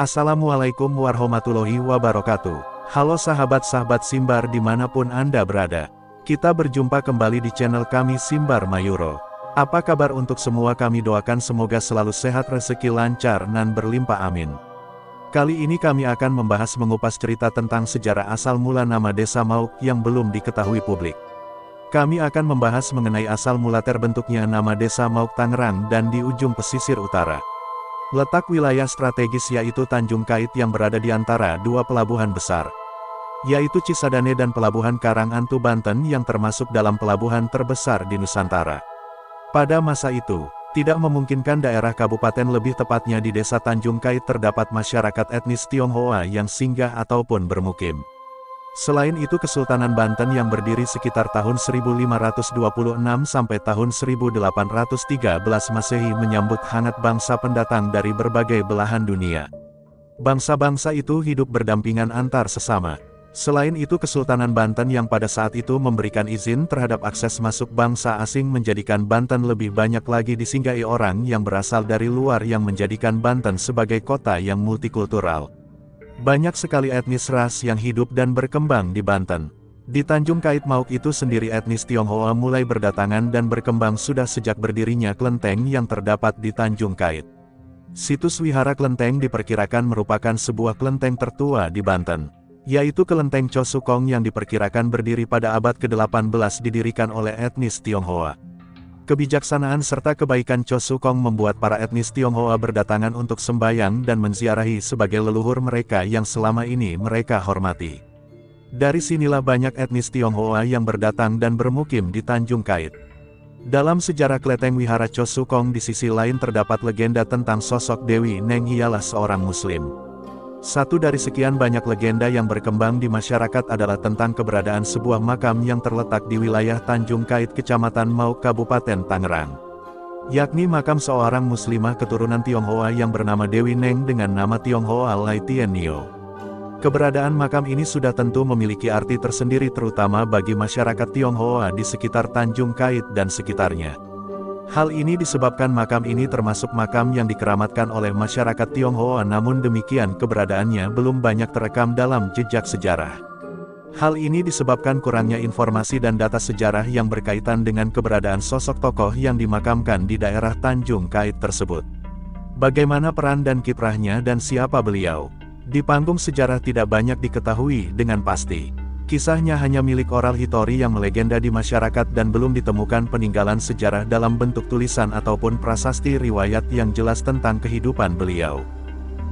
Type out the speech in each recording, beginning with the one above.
Assalamualaikum warahmatullahi wabarakatuh. Halo sahabat-sahabat Simbar dimanapun Anda berada. Kita berjumpa kembali di channel kami Simbar Mayuro. Apa kabar untuk semua? Kami doakan semoga selalu sehat, rezeki lancar, dan berlimpah amin. Kali ini kami akan membahas mengupas cerita tentang sejarah asal mula nama Desa Mauk yang belum diketahui publik. Kami akan membahas mengenai asal mula terbentuknya nama Desa Mauk Tangerang dan di ujung pesisir utara. Letak wilayah strategis yaitu Tanjung Kait yang berada di antara dua pelabuhan besar, yaitu Cisadane dan Pelabuhan Karangantu Banten yang termasuk dalam pelabuhan terbesar di Nusantara. Pada masa itu, tidak memungkinkan daerah kabupaten, lebih tepatnya di Desa Tanjung Kait terdapat masyarakat etnis Tionghoa yang singgah ataupun bermukim. Selain itu, Kesultanan Banten yang berdiri sekitar tahun 1526 sampai tahun 1813 Masehi menyambut hangat bangsa pendatang dari berbagai belahan dunia. Bangsa-bangsa itu hidup berdampingan antar sesama. Selain itu, Kesultanan Banten yang pada saat itu memberikan izin terhadap akses masuk bangsa asing menjadikan Banten lebih banyak lagi disinggahi orang yang berasal dari luar yang menjadikan Banten sebagai kota yang multikultural. Banyak sekali etnis ras yang hidup dan berkembang di Banten. Di Tanjung Kait Mauk itu sendiri etnis Tionghoa mulai berdatangan dan berkembang sudah sejak berdirinya kelenteng yang terdapat di Tanjung Kait. Situs Wihara Kelenteng diperkirakan merupakan sebuah kelenteng tertua di Banten, yaitu Kelenteng Cho Sukong yang diperkirakan berdiri pada abad ke-18 didirikan oleh etnis Tionghoa. Kebijaksanaan serta kebaikan Cho Sukong membuat para etnis Tionghoa berdatangan untuk sembahyang dan menziarahi sebagai leluhur mereka yang selama ini mereka hormati. Dari sinilah banyak etnis Tionghoa yang berdatang dan bermukim di Tanjung Kait. Dalam sejarah kelenteng Wihara Cho Sukong di sisi lain terdapat legenda tentang sosok Dewi Neng, ialah seorang muslim. Satu dari sekian banyak legenda yang berkembang di masyarakat adalah tentang keberadaan sebuah makam yang terletak di wilayah Tanjung Kait, Kecamatan Mauk, Kabupaten Tangerang, yakni makam seorang muslimah keturunan Tionghoa yang bernama Dewi Neng dengan nama Tionghoa Lai Tien Nio. Keberadaan makam ini sudah tentu memiliki arti tersendiri terutama bagi masyarakat Tionghoa di sekitar Tanjung Kait dan sekitarnya. Hal ini disebabkan makam ini termasuk makam yang dikeramatkan oleh masyarakat Tionghoa, namun demikian keberadaannya belum banyak terekam dalam jejak sejarah. Hal ini disebabkan kurangnya informasi dan data sejarah yang berkaitan dengan keberadaan sosok tokoh yang dimakamkan di daerah Tanjung Kait tersebut. Bagaimana peran dan kiprahnya dan siapa beliau? Di panggung sejarah tidak banyak diketahui dengan pasti. Kisahnya hanya milik oral history yang melegenda di masyarakat dan belum ditemukan peninggalan sejarah dalam bentuk tulisan ataupun prasasti riwayat yang jelas tentang kehidupan beliau.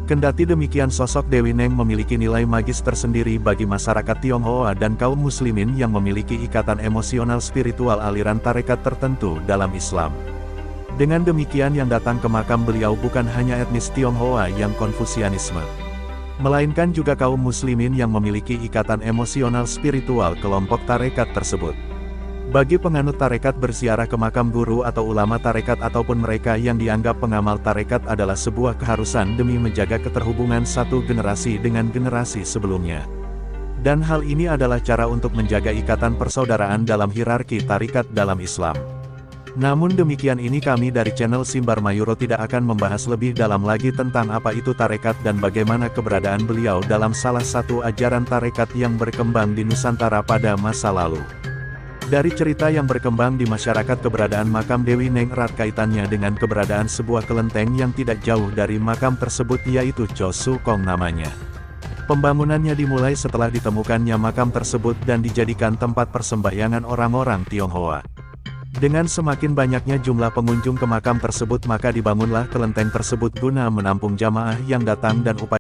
Kendati demikian, sosok Dewi Neng memiliki nilai magis tersendiri bagi masyarakat Tionghoa dan kaum muslimin yang memiliki ikatan emosional spiritual aliran tarekat tertentu dalam Islam. Dengan demikian, yang datang ke makam beliau bukan hanya etnis Tionghoa yang Konfusianisme, melainkan juga kaum muslimin yang memiliki ikatan emosional spiritual kelompok tarekat tersebut. Bagi penganut tarekat, berziarah ke makam guru atau ulama tarekat ataupun mereka yang dianggap pengamal tarekat adalah sebuah keharusan demi menjaga keterhubungan satu generasi dengan generasi sebelumnya. Dan hal ini adalah cara untuk menjaga ikatan persaudaraan dalam hierarki tarekat dalam Islam. Namun demikian, ini kami dari channel Simbar Mayuro tidak akan membahas lebih dalam lagi tentang apa itu tarekat dan bagaimana keberadaan beliau dalam salah satu ajaran tarekat yang berkembang di Nusantara pada masa lalu. Dari cerita yang berkembang di masyarakat, keberadaan makam Dewi Neng erat kaitannya dengan keberadaan sebuah kelenteng yang tidak jauh dari makam tersebut, yaitu Cho Sukong namanya. Pembangunannya dimulai setelah ditemukannya makam tersebut dan dijadikan tempat persembahyangan orang-orang Tionghoa. Dengan semakin banyaknya jumlah pengunjung ke makam tersebut, maka dibangunlah kelenteng tersebut guna menampung jamaah yang datang dan upaya